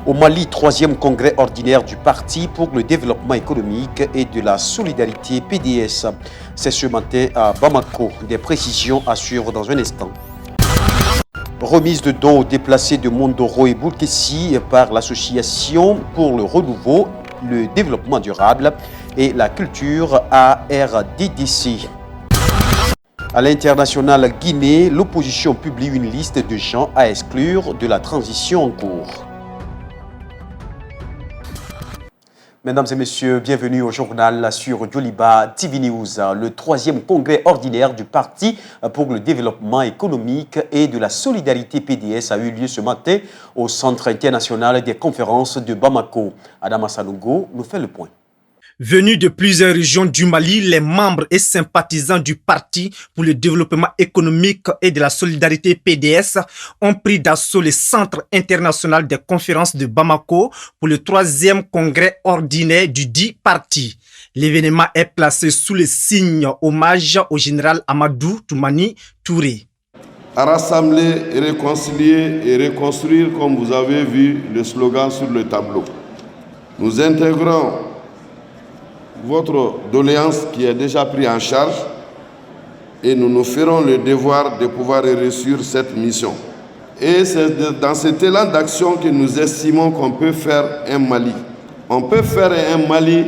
Au Mali, troisième congrès ordinaire du Parti pour le développement économique et de la solidarité PDS. C'est ce matin à Bamako. Des précisions à suivre dans un instant. Remise de dons aux déplacés de Mondoro et Boulkessi par l'Association pour le renouveau, le développement durable et la culture ARDDC. À l'international Guinée, l'opposition publie une liste de gens à exclure de la transition en cours. Mesdames et messieurs, bienvenue au journal sur Djoliba TV News. Le troisième congrès ordinaire du Parti pour le développement économique et de la solidarité PDS a eu lieu ce matin au Centre international des conférences de Bamako. Adama Sanogo nous fait le point. Venus de plusieurs régions du Mali, les membres et sympathisants du Parti pour le développement économique et de la solidarité PDS ont pris d'assaut le Centre international des conférences de Bamako pour le troisième congrès ordinaire du dit parti. L'événement est placé sous le signe hommage au général Amadou Toumani Touré. À rassembler, réconcilier et reconstruire, comme vous avez vu le slogan sur le tableau. Nous intégrons votre doléance qui est déjà prise en charge et nous nous ferons le devoir de pouvoir réussir cette mission. Et c'est dans cet élan d'action que nous estimons qu'on peut faire un Mali. On peut faire un Mali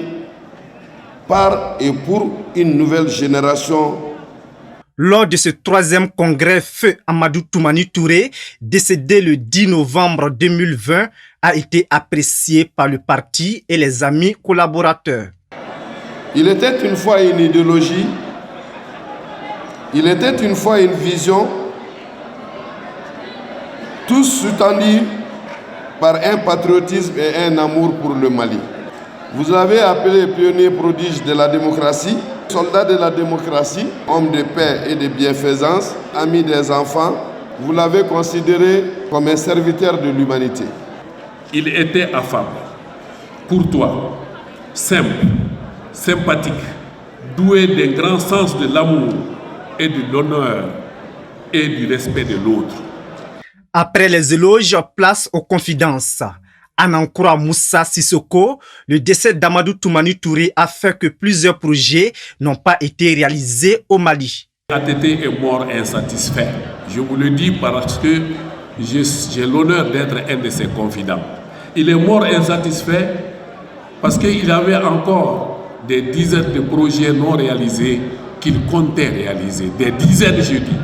par et pour une nouvelle génération. Lors de ce troisième congrès, feu Amadou Toumani Touré, décédé le 10 novembre 2020, a été apprécié par le parti et les amis collaborateurs. Il était une fois une idéologie, il était une fois une vision, tous soutenus par un patriotisme et un amour pour le Mali. Vous l'avez appelé pionnier prodige de la démocratie, soldat de la démocratie, homme de paix et de bienfaisance, ami des enfants. Vous l'avez considéré comme un serviteur de l'humanité. Il était affable, courtois, simple, sympathique, doué d'un grand sens de l'amour et de l'honneur et du respect de l'autre. Après les éloges, place aux confidences. Anankura Moussa Sissoko, le décès d'Amadou Toumani Touré a fait que plusieurs projets n'ont pas été réalisés au Mali. ATT est mort insatisfait. Je vous le dis parce que j'ai l'honneur d'être un de ses confidents. Il est mort insatisfait parce qu'il avait encore des dizaines de projets non réalisés qu'il comptait réaliser. Des dizaines, je dis.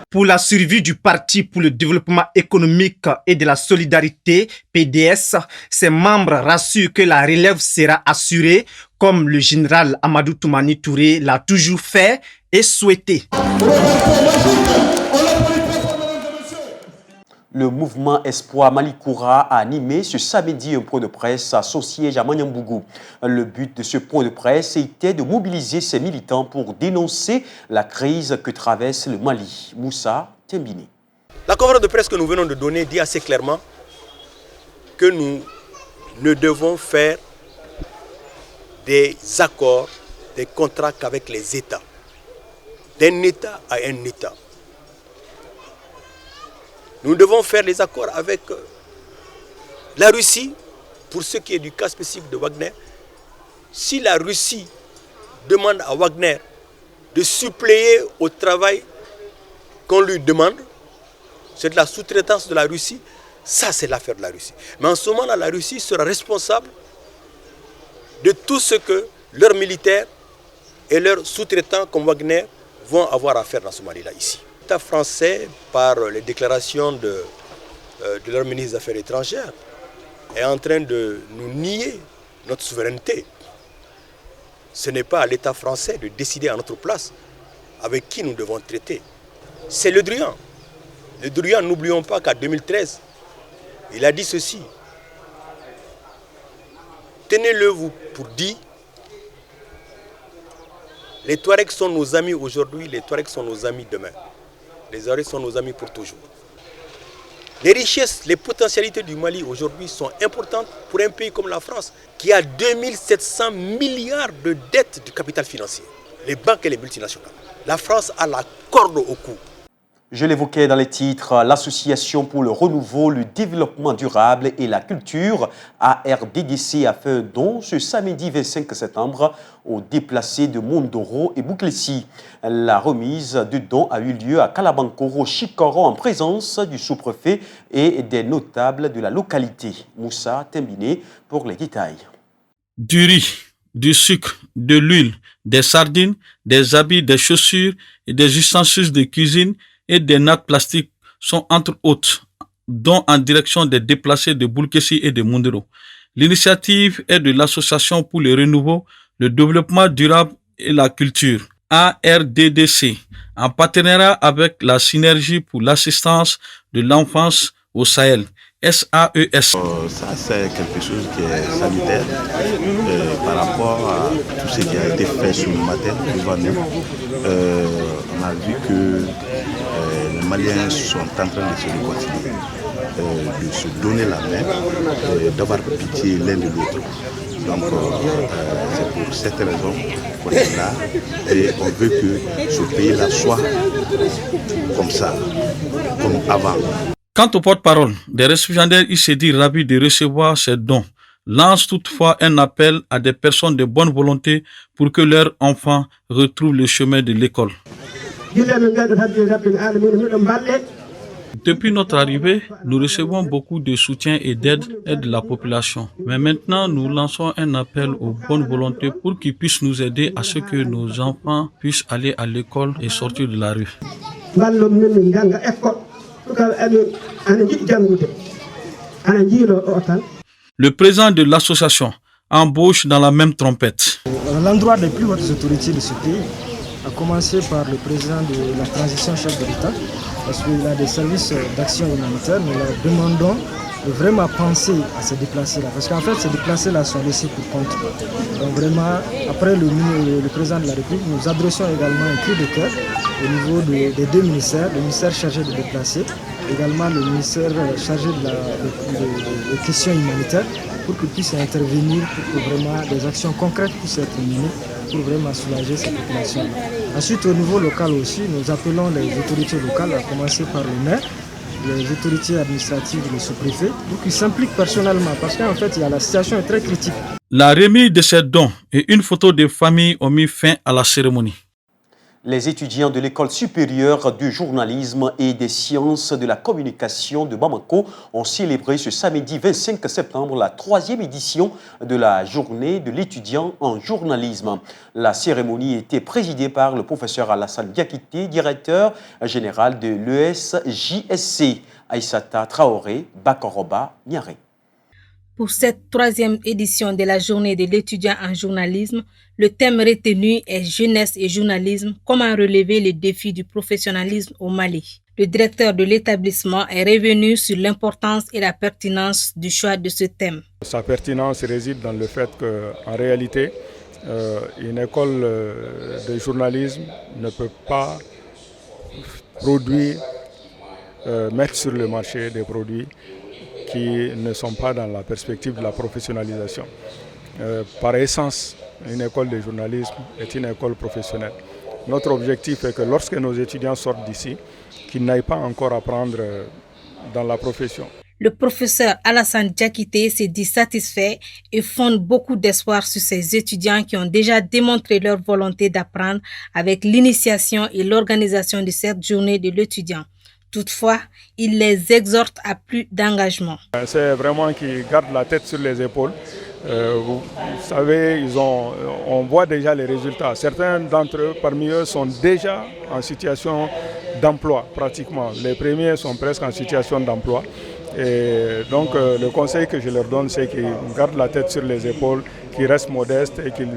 Pour la survie du Parti pour le développement économique et de la solidarité, PDS, ses membres rassurent que la relève sera assurée, comme le général Amadou Toumani Touré l'a toujours fait et souhaité. Le mouvement Espoir Malikoura a animé ce samedi un point de presse associé à Manyambougou. Le but de ce point de presse était de mobiliser ses militants pour dénoncer la crise que traverse le Mali. Moussa Tembini. La conférence de presse que nous venons de donner dit assez clairement que nous ne devons faire des accords, des contrats qu'avec les États, d'un État à un État. Nous devons faire les accords avec la Russie, pour ce qui est du cas spécifique de Wagner. Si la Russie demande à Wagner de suppléer au travail qu'on lui demande, c'est de la sous-traitance de la Russie, ça c'est l'affaire de la Russie. Mais en ce moment-là, la Russie sera responsable de tout ce que leurs militaires et leurs sous-traitants comme Wagner vont avoir à faire dans ce Mali-là ici. L'État français, par les déclarations de leur ministre des Affaires étrangères, est en train de nous nier notre souveraineté. Ce n'est pas à l'État français de décider à notre place avec qui nous devons traiter. C'est Le Drian. Le Drian, n'oublions pas qu'en 2013, il a dit ceci. Tenez-le vous pour dit, les Touaregs sont nos amis aujourd'hui, les Touaregs sont nos amis demain. Les Touaregs sont nos amis pour toujours. Les richesses, les potentialités du Mali aujourd'hui sont importantes pour un pays comme la France, qui a 2700 milliards de dettes du capital financier, les banques et les multinationales. La France a la corde au cou. Je l'évoquais dans les titres, l'Association pour le renouveau, le développement durable et la culture, ARDDC, a fait un don ce samedi 25 septembre aux déplacés de Mondoro et Bouklessi. La remise de dons a eu lieu à Kalabankoro, Chikoro, en présence du sous-préfet et des notables de la localité. Moussa Tembiné pour les détails. Du riz, du sucre, de l'huile, des sardines, des habits, des chaussures et des ustensiles de cuisine et des nattes plastiques sont entre autres dons en direction des déplacés de Bouklessi et de Mondoro. L'initiative est de l'Association pour le renouveau, le développement durable et la culture, ARDDC, en partenariat avec la Synergie pour l'assistance de l'enfance au Sahel, SAES. Ça, c'est quelque chose qui est salutaire par rapport à tout ce qui a été fait ce matin devant nous. On a vu que les Maliens sont en train de se réconcilier, de se donner la main, d'avoir pitié l'un de l'autre. Donc, c'est pour cette raison qu'on est là et on veut que ce pays-là soit comme ça, comme avant. Quant au porte-parole des récipiendaires, il s'est dit ravi de recevoir ces dons. Lance toutefois un appel à des personnes de bonne volonté pour que leurs enfants retrouvent le chemin de l'école. Depuis notre arrivée, nous recevons beaucoup de soutien et d'aide de la population. Mais maintenant, nous lançons un appel aux bonnes volontés pour qu'ils puissent nous aider à ce que nos enfants puissent aller à l'école et sortir de la rue. Le président de l'association embauche dans la même trompette. L'endroit des plus hautes autorités de ce pays, à commencer par le président de la transition chef de l'État, parce qu'il a des services d'action humanitaire, nous leur demandons de vraiment penser à ces déplacés-là. Parce qu'en fait, ces déplacés-là sont laissés pour compte. Donc vraiment, après le président de la République, nous adressons également un cri de cœur au niveau des deux ministères, le ministère chargé de déplacer, également le ministère chargé des questions humanitaires, pour qu'ils puissent intervenir, pour que vraiment des actions concrètes puissent être menées pour vraiment soulager cette population. Ensuite, au niveau local aussi, nous appelons les autorités locales, à commencer par le maire, les autorités administratives, les sous-préfets, pour qu'ils s'impliquent personnellement, parce qu'en fait, la situation est très critique. La remise de ces dons et une photo de famille ont mis fin à la cérémonie. Les étudiants de l'École supérieure du journalisme et des sciences de la communication de Bamako ont célébré ce samedi 25 septembre la 3e édition de la journée de l'étudiant en journalisme. La cérémonie était présidée par le professeur Alassane Diakité, directeur général de l'ESJSC, Aïssata Traoré, Bakoroba, Niaré. Pour cette 3e édition de la journée de l'étudiant en journalisme, le thème retenu est jeunesse et journalisme, comment relever les défis du professionnalisme au Mali. Le directeur de l'établissement est revenu sur l'importance et la pertinence du choix de ce thème. Sa pertinence réside dans le fait qu'en réalité, une école de journalisme ne peut pas produire, mettre sur le marché des produits qui ne sont pas dans la perspective de la professionnalisation. Par essence, une école de journalisme est une école professionnelle. Notre objectif est que lorsque nos étudiants sortent d'ici, qu'ils n'aillent pas encore apprendre dans la profession. Le professeur Alassane Diakité s'est dit satisfait et fonde beaucoup d'espoir sur ces étudiants qui ont déjà démontré leur volonté d'apprendre avec l'initiation et l'organisation de cette journée de l'étudiant. Toutefois, il les exhorte à plus d'engagement. C'est vraiment qu'ils gardent la tête sur les épaules. Vous savez, on voit déjà les résultats. Certains d'entre eux, parmi eux, sont déjà en situation d'emploi, pratiquement. Les premiers sont presque en situation d'emploi. Et donc, le conseil que je leur donne, c'est qu'ils gardent la tête sur les épaules, qu'ils restent modestes et qu'ils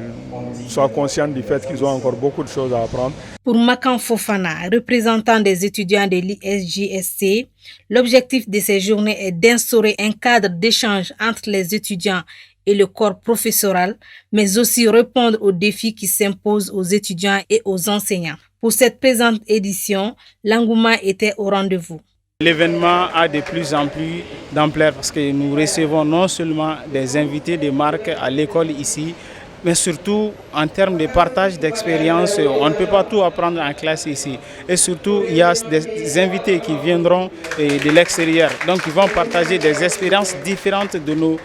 soient conscients du fait qu'ils ont encore beaucoup de choses à apprendre. Pour Makan Fofana, représentant des étudiants de l'ISJSC, l'objectif de ces journées est d'instaurer un cadre d'échange entre les étudiants et le corps professoral, mais aussi répondre aux défis qui s'imposent aux étudiants et aux enseignants. Pour cette présente édition, l'engouement était au rendez-vous. L'événement a de plus en plus d'ampleur parce que nous recevons non seulement des invités de marque à l'école ici, mais surtout en termes de partage d'expérience, on ne peut pas tout apprendre en classe ici. Et surtout, il y a des invités qui viendront de l'extérieur, donc ils vont partager des expériences différentes de nos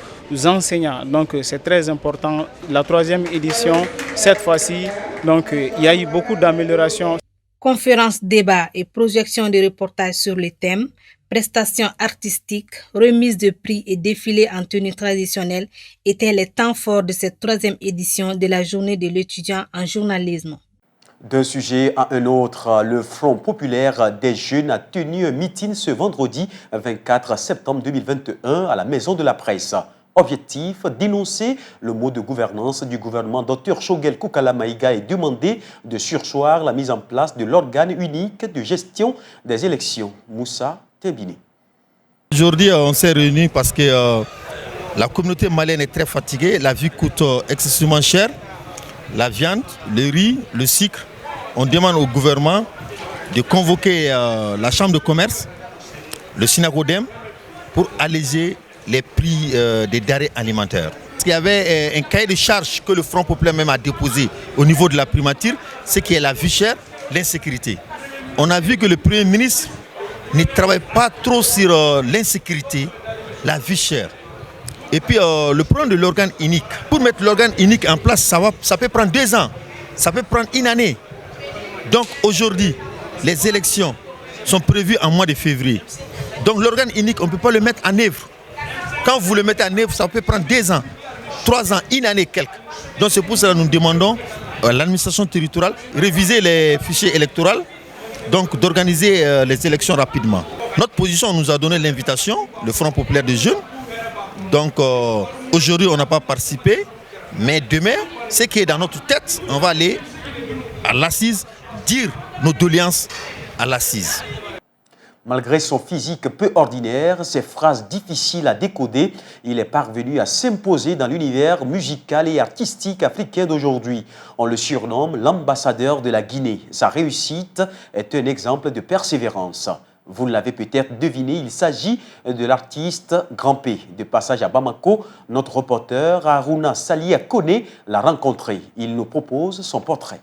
enseignants. Donc c'est très important. La 3e édition, cette fois-ci, donc il y a eu beaucoup d'améliorations. Conférences, débats et projections de reportages sur les thèmes, prestations artistiques, remises de prix et défilés en tenue traditionnelle étaient les temps forts de cette 3e édition de la journée de l'étudiant en journalisme. D'un sujet à un autre, le Front populaire des jeunes a tenu un meeting ce vendredi 24 septembre 2021 à la Maison de la Presse. Objectif, dénoncer le mode de gouvernance du gouvernement Dr Choguel Koukala Maïga et demander de surseoir la mise en place de l'organe unique de gestion des élections. Moussa Tebini. Aujourd'hui, on s'est réunis parce que la communauté malienne est très fatiguée. La vie coûte excessivement cher. La viande, le riz, le sucre. On demande au gouvernement de convoquer la chambre de commerce, le Synagodem, pour alléger les prix des denrées alimentaires. Il y avait un cahier de charges que le Front populaire même a déposé au niveau de la primature, c'est qu'il y a la vie chère, l'insécurité. On a vu que le Premier ministre ne travaille pas trop sur l'insécurité, la vie chère. Et puis le problème de l'organe unique. Pour mettre l'organe unique en place, ça peut prendre 2 ans, ça peut prendre 1 année. Donc aujourd'hui, les élections sont prévues en mois de février. Donc l'organe unique, on ne peut pas le mettre en œuvre. Quand vous le mettez en œuvre, ça peut prendre 2 ans, 3 ans, 1 année quelques. Donc c'est pour cela que nous demandons à l'administration territoriale de réviser les fichiers électoraux, donc d'organiser les élections rapidement. Notre position, on nous a donné l'invitation, le Front populaire des jeunes. Donc aujourd'hui, on n'a pas participé, mais demain, ce qui est dans notre tête, on va aller à l'assise, dire nos doléances à l'assise. Malgré son physique peu ordinaire, ses phrases difficiles à décoder, il est parvenu à s'imposer dans l'univers musical et artistique africain d'aujourd'hui. On le surnomme l'ambassadeur de la Guinée. Sa réussite est un exemple de persévérance. Vous l'avez peut-être deviné, il s'agit de l'artiste Grand P. De passage à Bamako, notre reporter Haruna Salia Kone l'a rencontré. Il nous propose son portrait.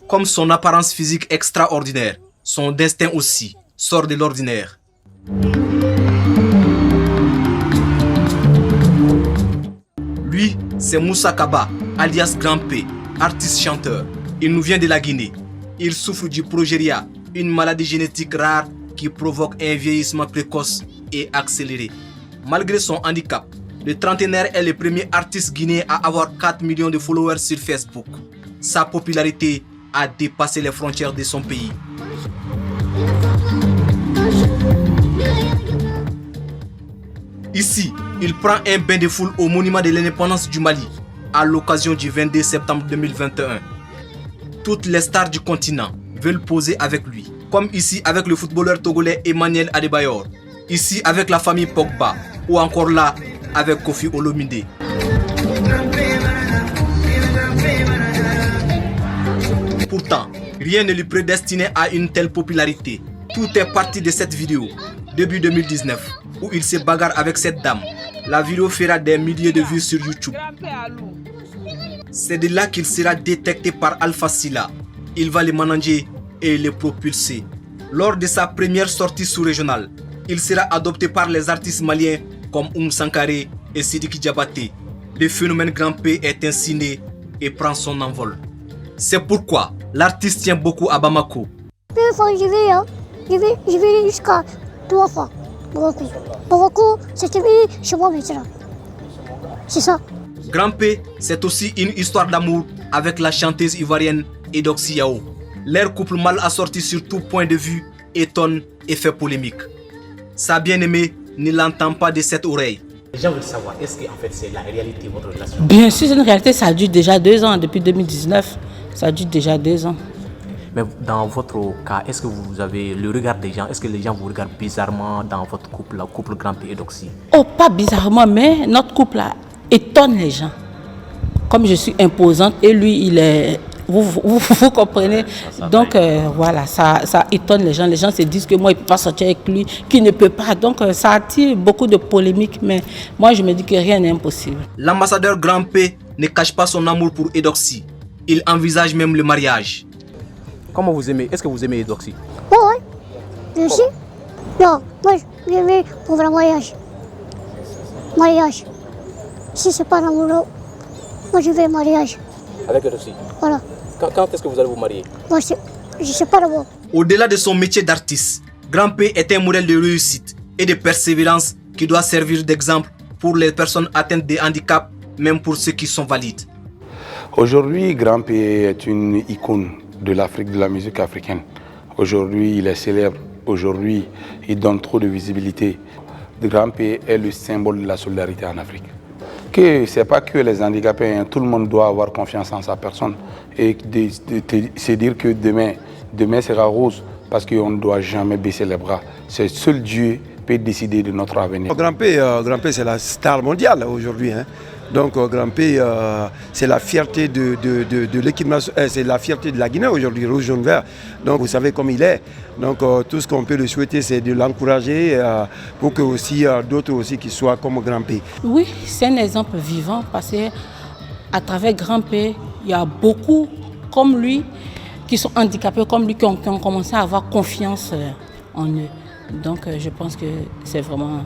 Comme son apparence physique extraordinaire, son destin aussi sort de l'ordinaire. Lui, c'est Moussa Kaba, alias Grand P, artiste-chanteur. Il nous vient de la Guinée. Il souffre du progéria, une maladie génétique rare qui provoque un vieillissement précoce et accéléré. Malgré son handicap, le trentenaire est le premier artiste guinéen à avoir 4 millions de followers sur Facebook. Sa popularité a dépassé les frontières de son pays. Ici, il prend un bain de foule au monument de l'indépendance du Mali à l'occasion du 22 septembre 2021. Toutes les stars du continent veulent poser avec lui, comme ici avec le footballeur togolais Emmanuel Adebayor, ici avec la famille Pogba, ou encore là avec Kofi Olomide. Pourtant, rien ne lui prédestinait à une telle popularité. Tout est parti de cette vidéo, début 2019, où il se bagarre avec cette dame. La vidéo fera des milliers de vues sur YouTube. C'est de là qu'il sera détecté par Alpha Silla. Il va le manager et le propulser. Lors de sa première sortie sous-régionale, il sera adopté par les artistes maliens comme Sankaré et Sidiki Diabaté. Le phénomène Grand P est ainsi né et prend son envol. C'est pourquoi l'artiste tient beaucoup à Bamako. Je vais jusqu'à 3 fois. Bamako, c'était chez moi maintenant. C'est ça. Grand P, c'est aussi une histoire d'amour avec la chanteuse ivoirienne Edoxy Yao. Leur couple mal assorti sur tout point de vue étonne et fait polémique. Sa bien-aimée ne l'entend pas de cette oreille. Les gens veulent savoir, est-ce que en fait, c'est la réalité de votre relation? Bien sûr, c'est une réalité, ça dure déjà 2 ans, depuis 2019, ça dure déjà 2 ans. Mais dans votre cas, est-ce que vous avez le regard des gens? Est-ce que les gens vous regardent bizarrement dans votre couple, le couple Grand P et Doxy? Oh, pas bizarrement, mais notre couple là étonne les gens. Comme je suis imposante et lui, il est Vous comprenez? Donc voilà, ça étonne les gens. Les gens se disent que moi, il ne peut pas sortir avec lui, qu'il ne peut pas. Donc ça attire beaucoup de polémiques, mais moi, je me dis que rien n'est impossible. L'ambassadeur Grand P ne cache pas son amour pour Eudoxie. Il envisage même le mariage. Comment vous aimez? Est-ce que vous aimez Eudoxie? Oui, bien sûr. Non, moi, j'aimais pour le mariage. Mariage. Si c'est pas l'amour, moi, je vais mariage. Avec Eudoxie? Voilà. Quand est-ce que vous allez vous marier? Moi, je ne sais pas d'abord. Au-delà de son métier d'artiste, Grand P est un modèle de réussite et de persévérance qui doit servir d'exemple pour les personnes atteintes de handicap, même pour ceux qui sont valides. Aujourd'hui, Grand P est une icône de l'Afrique, de la musique africaine. Aujourd'hui, il est célèbre. Aujourd'hui, il donne trop de visibilité. Grand P est le symbole de la solidarité en Afrique. Ce n'est pas que les handicapés, hein, tout le monde doit avoir confiance en sa personne et se dire que demain sera rose parce qu'on ne doit jamais baisser les bras. C'est seul Dieu peut décider de notre avenir. Grand P, c'est la star mondiale aujourd'hui. Hein. Donc Grand P, c'est la fierté de l'équipe nationale, c'est la fierté de la Guinée aujourd'hui, rouge, jaune, vert. Donc vous savez comme il est. Donc tout ce qu'on peut le souhaiter, c'est de l'encourager pour que aussi d'autres aussi qui soient comme Grand P. Oui, c'est un exemple vivant parce qu'à travers Grand P, il y a beaucoup comme lui qui sont handicapés comme lui qui ont commencé à avoir confiance en eux. Donc je pense que c'est vraiment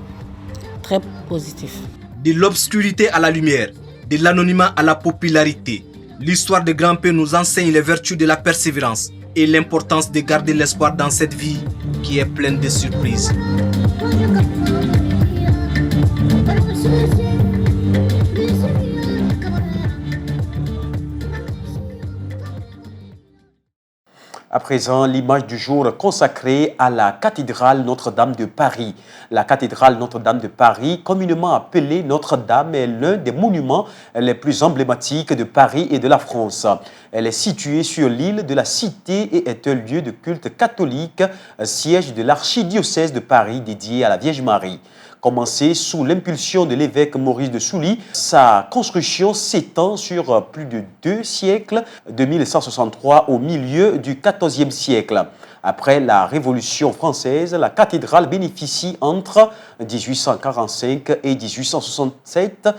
très positif. De l'obscurité à la lumière, de l'anonymat à la popularité, l'histoire de Grand P nous enseigne les vertus de la persévérance et l'importance de garder l'espoir dans cette vie qui est pleine de surprises. À présent, l'image du jour consacrée à la cathédrale Notre-Dame de Paris. La cathédrale Notre-Dame de Paris, communément appelée Notre-Dame, est l'un des monuments les plus emblématiques de Paris et de la France. Elle est située sur l'île de la Cité et est un lieu de culte catholique, siège de l'archidiocèse de Paris dédié à la Vierge Marie. Commencée sous l'impulsion de l'évêque Maurice de Souly, sa construction s'étend sur plus de 2 siècles, de 1163 au milieu du XIVe siècle. Après la Révolution française, la cathédrale bénéficie entre 1845 et 1867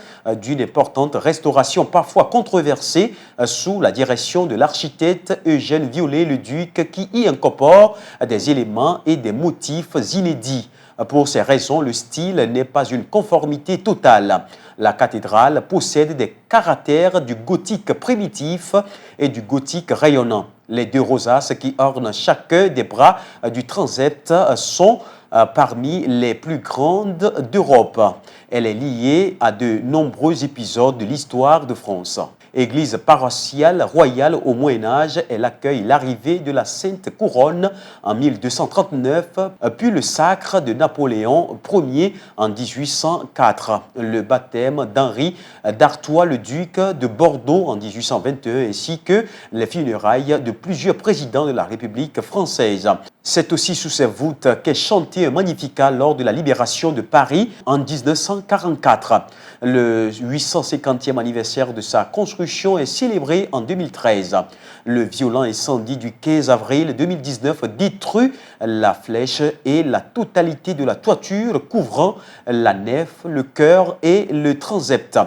d'une importante restauration parfois controversée sous la direction de l'architecte Eugène Viollet-le-Duc qui y incorpore des éléments et des motifs inédits. Pour ces raisons, le style n'est pas une conformité totale. La cathédrale possède des caractères du gothique primitif et du gothique rayonnant. Les 2 rosaces qui ornent chacun des bras du transept sont parmi les plus grandes d'Europe. Elle est liée à de nombreux épisodes de l'histoire de France. Église paroissiale royale au Moyen-Âge, elle accueille l'arrivée de la Sainte Couronne en 1239, puis le sacre de Napoléon Ier en 1804, le baptême d'Henri d'Artois, le duc de Bordeaux en 1821, ainsi que les funérailles de plusieurs présidents de la République française. C'est aussi sous ces voûtes qu'est chanté un Magnificat lors de la libération de Paris en 1944. Le 850e anniversaire de sa construction est célébré en 2013. Le violent incendie du 15 avril 2019 détruit la flèche et la totalité de la toiture couvrant la nef, le chœur et le transept.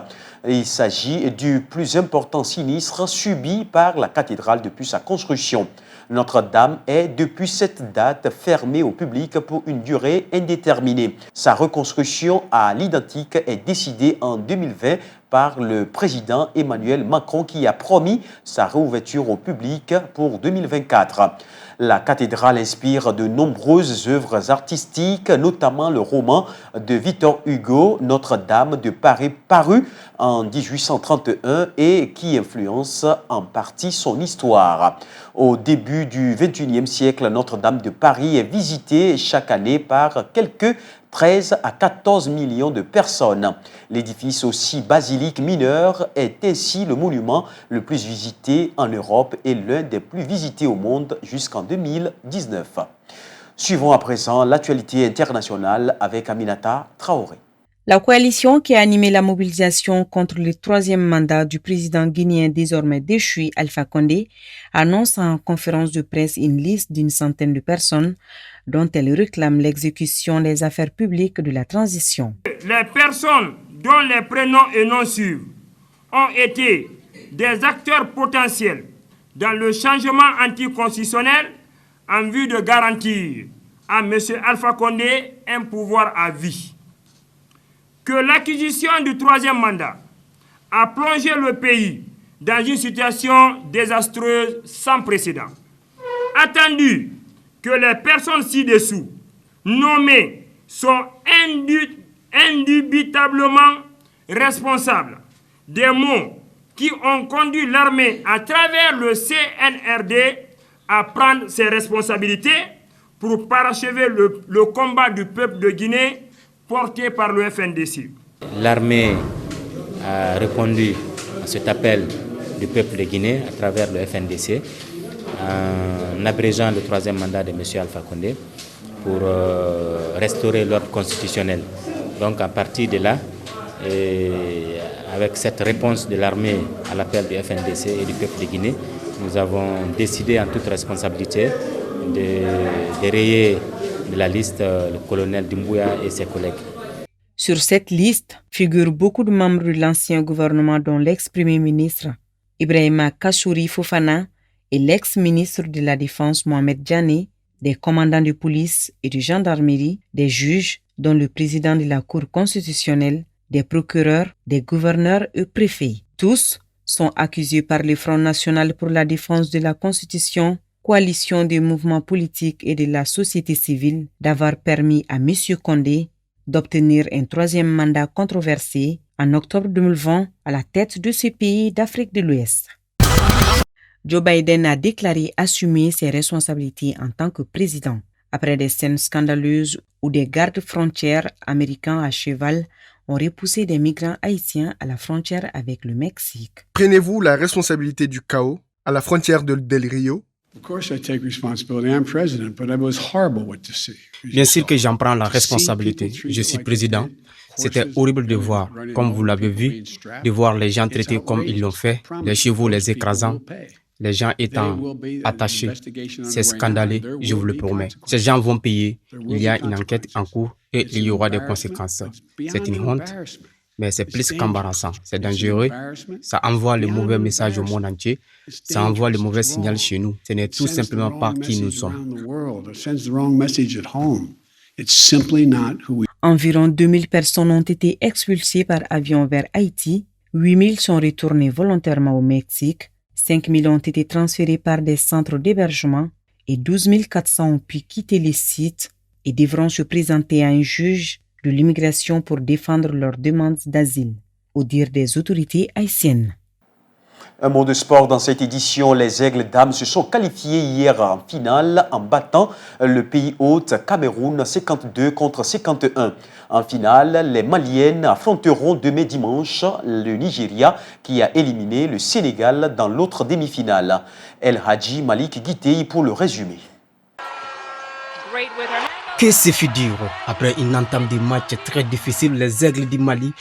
Il s'agit du plus important sinistre subi par la cathédrale depuis sa construction. Notre-Dame est, depuis cette date, fermée au public pour une durée indéterminée. Sa reconstruction à l'identique est décidée en 2020 par le président Emmanuel Macron qui a promis sa réouverture au public pour 2024. La cathédrale inspire de nombreuses œuvres artistiques, notamment le roman de Victor Hugo, Notre-Dame de Paris, paru en 1831 et qui influence en partie son histoire. Au début du XXIe siècle, Notre-Dame de Paris est visitée chaque année par quelques 13 à 14 millions de personnes. L'édifice aussi basilique mineur est ainsi le monument le plus visité en Europe et l'un des plus visités au monde jusqu'en 2019. Suivons à présent l'actualité internationale avec Aminata Traoré. La coalition qui a animé la mobilisation contre le troisième mandat du président guinéen désormais déchu Alpha Condé annonce en conférence de presse une liste d'une centaine de personnes dont elle réclame l'exécution des affaires publiques de la transition. Les personnes dont les prénoms et noms suivent ont été des acteurs potentiels dans le changement anticonstitutionnel en vue de garantir à M. Alpha Condé un pouvoir à vie. Que l'acquisition du troisième mandat a plongé le pays dans une situation désastreuse sans précédent. Attendu que les personnes ci-dessous nommées sont indubitablement responsables des maux qui ont conduit l'armée à travers le CNRD à prendre ses responsabilités pour parachever le combat du peuple de Guinée porté par le FNDC. L'armée a répondu à cet appel du peuple de Guinée à travers le FNDC en abrégeant le troisième mandat de M. Alpha Condé pour restaurer l'ordre constitutionnel. Donc à partir de là, et avec cette réponse de l'armée à l'appel du FNDC et du peuple de Guinée, nous avons décidé en toute responsabilité de rayer de la liste le colonel Doumbouya et ses collègues. Sur cette liste figurent beaucoup de membres de l'ancien gouvernement dont l'ex-premier ministre Ibrahima Kassouri Fofana et l'ex-ministre de la Défense Mohamed Diané, des commandants de police et de gendarmerie, des juges dont le président de la Cour constitutionnelle, des procureurs, des gouverneurs et préfets. Tous sont accusés par le Front national pour la défense de la Constitution, coalition des mouvements politiques et de la société civile, d'avoir permis à M. Condé d'obtenir un troisième mandat controversé en octobre 2020 à la tête de ce pays d'Afrique de l'Ouest. Joe Biden a déclaré assumer ses responsabilités en tant que président, après des scènes scandaleuses où des gardes frontières américains à cheval ont repoussé des migrants haïtiens à la frontière avec le Mexique. Prenez-vous la responsabilité du chaos à la frontière de Del Rio? Bien sûr que j'en prends la responsabilité. Je suis président. C'était horrible de voir, comme vous l'avez vu, de voir les gens traités comme ils l'ont fait, les chevaux les écrasant, les gens étant attachés. C'est scandaleux, je vous le promets. Ces gens vont payer. Il y a une enquête en cours et il y aura des conséquences. C'est une honte, mais c'est plus qu'embarrassant. C'est dangereux. Ça envoie le mauvais message au monde entier. Ça envoie le mauvais signal chez nous. Ce n'est tout simplement pas qui nous sommes. Environ 2000 personnes ont été expulsées par avion vers Haïti. 8000 sont retournées volontairement au Mexique. 5000 ont été transférés par des centres d'hébergement et 12 400 ont pu quitter les sites et devront se présenter à un juge de l'immigration pour défendre leurs demandes d'asile, au dire des autorités haïtiennes. Un mot de sport dans cette édition. Les Aigles dames se sont qualifiés hier en finale en battant le pays hôte Cameroun 52-51. En finale, les Maliennes affronteront demain dimanche le Nigeria qui a éliminé le Sénégal dans l'autre demi-finale. El Hadji Malik Guitei pour le résumé. Que se fit dire? Après une entame de match très difficile, les Aigles du Mali,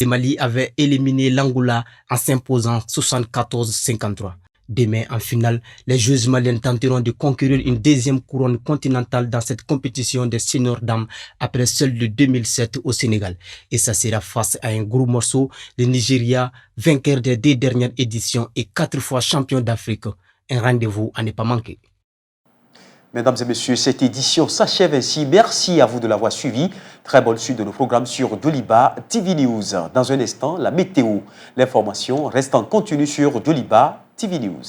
Mali avaient éliminé l'Angola en s'imposant 74-53. Demain, en finale, les joueuses maliennes tenteront de conquérir une deuxième couronne continentale dans cette compétition des seniors dames après celle de 2007 au Sénégal. Et ça sera face à un gros morceau, le Nigeria, vainqueur des 2 dernières éditions et 4 fois champion d'Afrique. Un rendez-vous à ne pas manquer. Mesdames et messieurs, cette édition s'achève ainsi. Merci à vous de l'avoir suivi. Très bonne suite de nos programmes sur Doliba TV News. Dans un instant, la météo. L'information reste en continu sur Doliba TV News.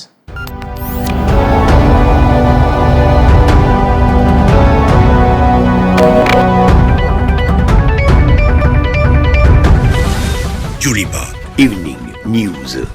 Doliba Evening News.